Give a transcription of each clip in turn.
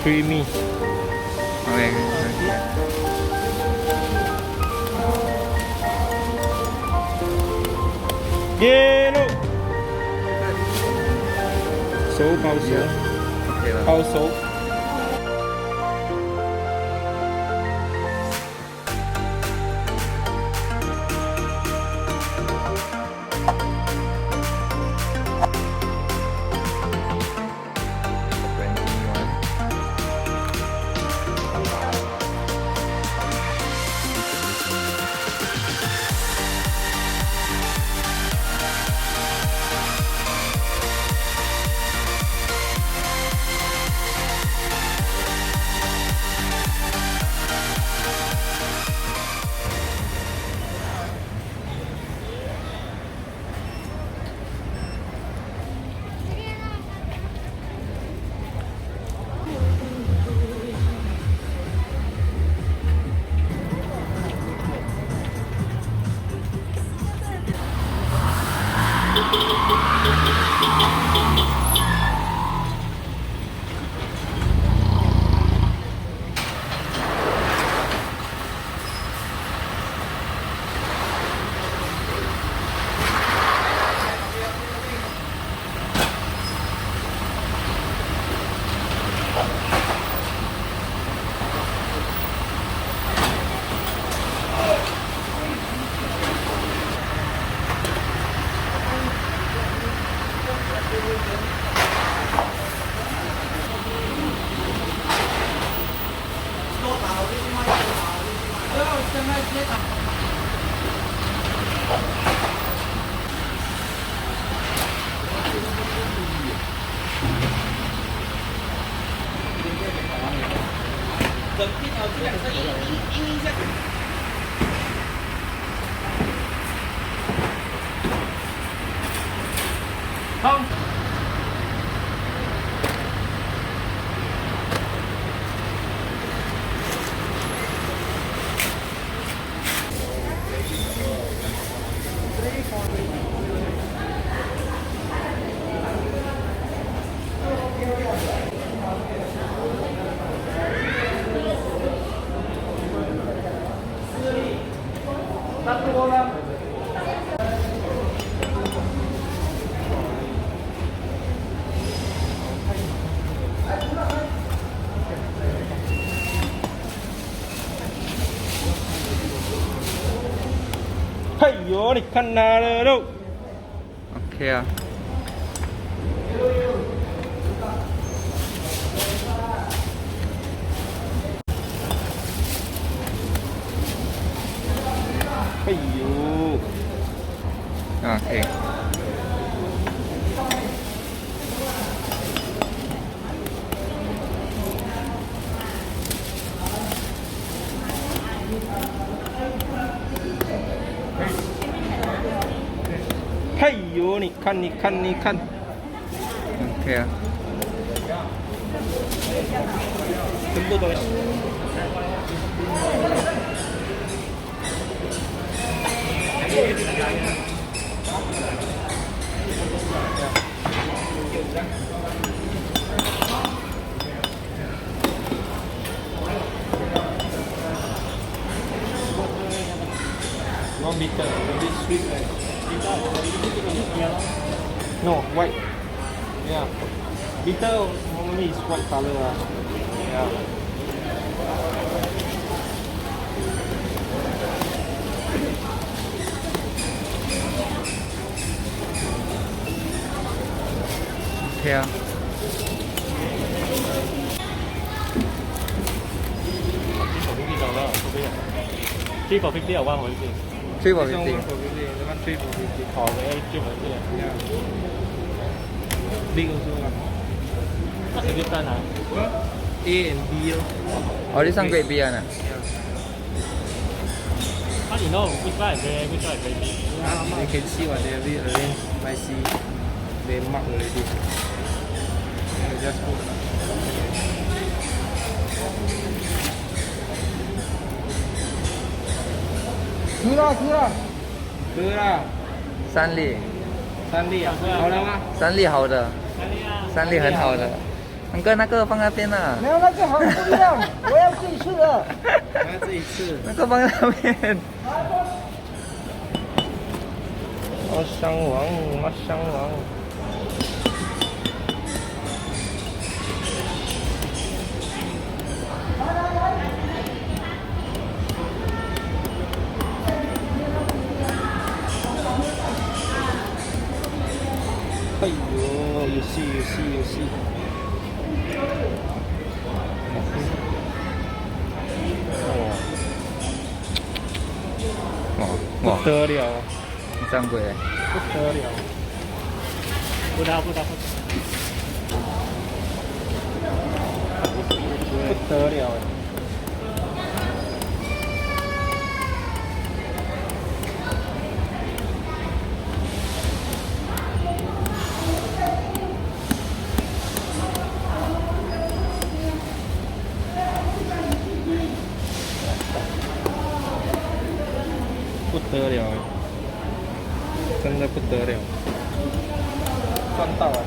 creamy. Okay. Yellow. Số bao số. Okay lah. Bao số. Không. Hey yo, đi khăn nào đâu. Okay ah. Hey yo. Okay. Hey yo, đi khăn đi khăn đi khăn. Okay ah. Tunggu bos. Not bitter, a bit sweet. No, white. Yeah. Bitter normally is white color. Yeah. Okay ah. 3 for 50 or 1 for 50? 3 for This one 50. 1 for 50, the one 3 for 50. Oh, okay, 3 for 50. Yeah. Big also. What's the difference? A and B. Oh, this one grade B one ah. How do you know which one is very, which one is very big? You can see what they have it arranged nicely. They mark already. You just put. Cứ ra. 3粒，三粒啊，好了吗？ 3粒好的，3粒很好的。安哥，那个放那边啊。没有那个好不一样，我要自己吃的。他这一次，那个放那边。猫山王，猫山王。哎呦，有戏有戏有戏！哇不得了，这样贵。不得了，不打不打不打。不得了！不得了，真的不得了，赚到了！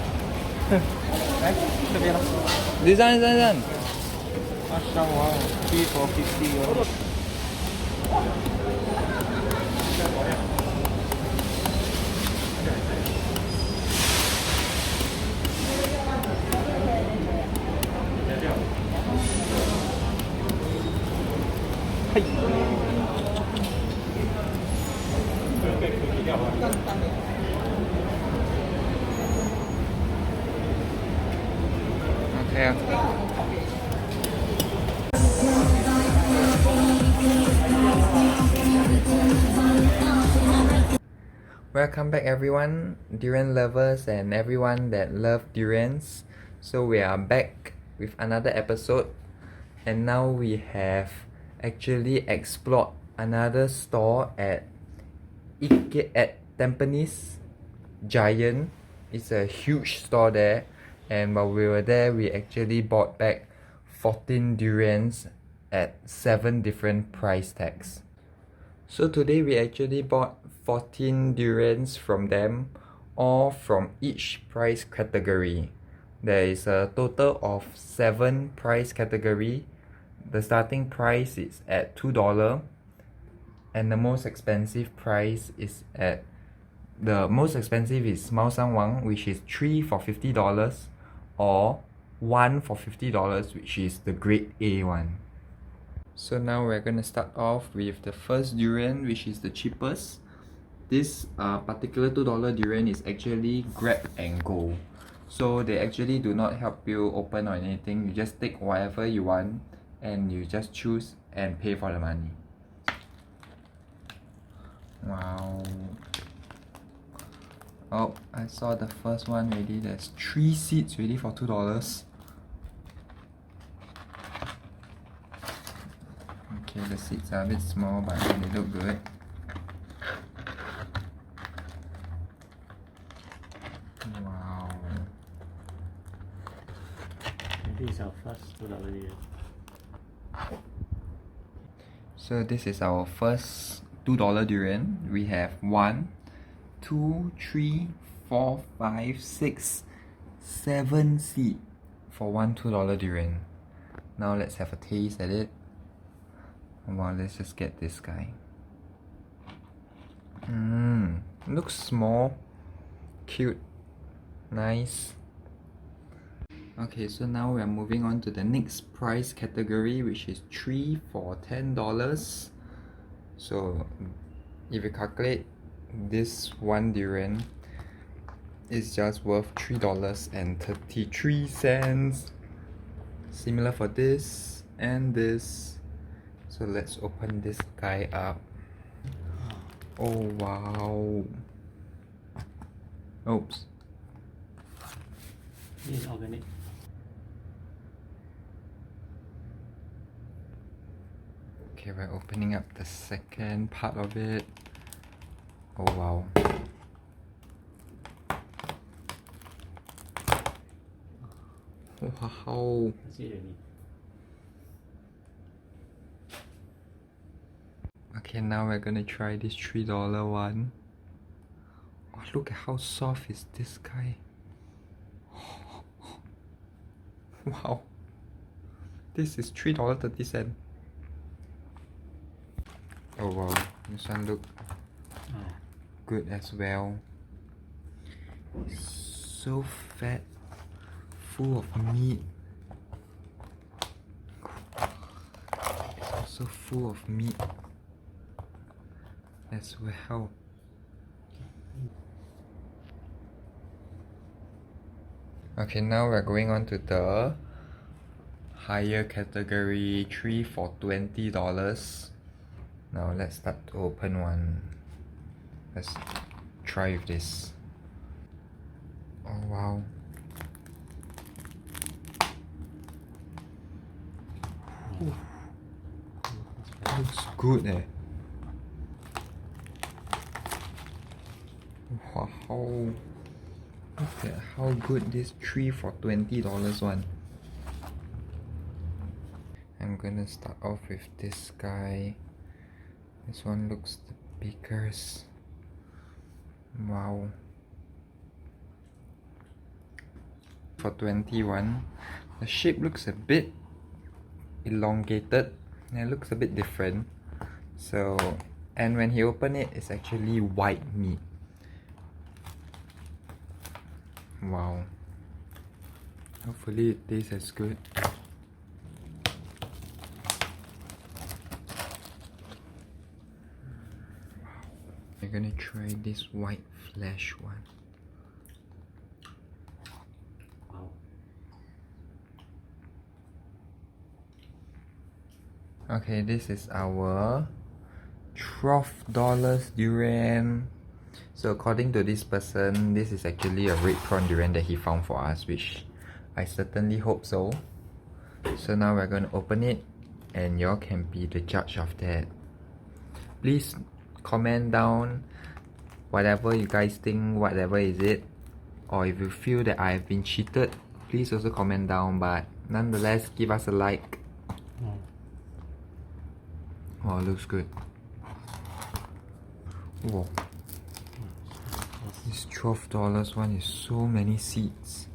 来这边了，你站。马上王，3 for 50哦。嘿。OK 啊。Welcome back everyone, durian lovers and everyone that love durians. So we are back with another episode, and now we have actually explored another store at Ikea at Tampines Giant. It's a huge store there, and while we were there we actually bought back 14 durians at 7 different price tags. So today we actually bought 14 durians from them, all from each price category. There is a total of 7 price category. The starting price is at $2, and the most expensive price is at the most expensive is Mao Shan Wang, which is 3 for $50, or 1 for $50, which is the grade A one. So now we're gonna start off with the first durian, which is the cheapest. This particular $2 durian is actually grab and go. So they actually do not help you open or anything. You just take whatever you want and you just choose and pay for the money. Wow. Oh, I saw the first one already. There's 3 seeds ready for $2. Okay, the seeds are a bit small, but they look good. Wow. This is our first $2 durian. So this is our first $2 durian. We have 1, 2, 3, 4, 5, 6, 7 seeds for one $2 durian. Now let's have a taste at it. Well, let's just get this guy. Looks small, cute, nice. Okay, so now we're moving on to the next price category, which is 3 for $10. So if you calculate, this one durian is just worth $3.33. Similar for this and this. So let's open this guy up. Oh wow. Oops. This is organic. Okay, we're opening up the second part of it. Oh wow. Wow. That's it already. Okay, now we're gonna try this $3 one. Oh, look at how soft is this guy. Wow. This is $3.30. Oh wow, this one look good as well. So fat, full of meat. It's also full of meat as well. Okay, now we're going on to the higher category, 3 for $20. Now let's start to open one. Let's try with this. Oh wow. Ooh. Looks good eh. Wow. Look at how good this 3 for $20 one. I'm gonna start off with this guy. This one looks the biggest. Wow. For 21, the shape looks a bit elongated and it looks a bit different. So, and when he opened it, it's actually white meat. Wow. Hopefully it tastes as good. We're gonna try this white flesh one. Wow. Okay, this is our $12 durian. So according to this person, this is actually a red prawn durian that he found for us, which I certainly hope so. So now we're gonna open it and y'all can be the judge of that. Please comment down whatever you guys think, whatever is it, or if you feel that I have been cheated, please also comment down, but nonetheless give us a like. Oh, looks good. Whoa. This $12 one is so many seeds.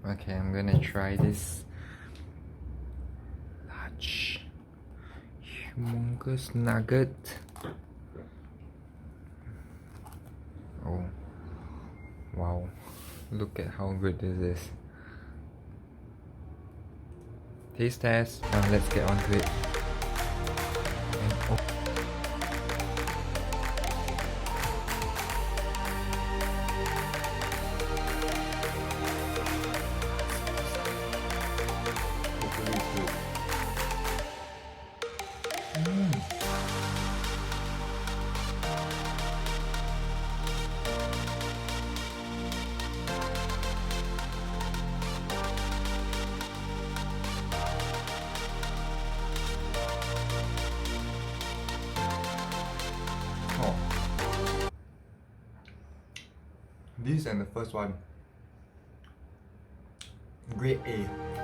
Okay, I'm gonna try this large humongous nugget. Oh wow, look at how good this is. Taste test. Now let's get on to it. And oh. This and the first one, grade A.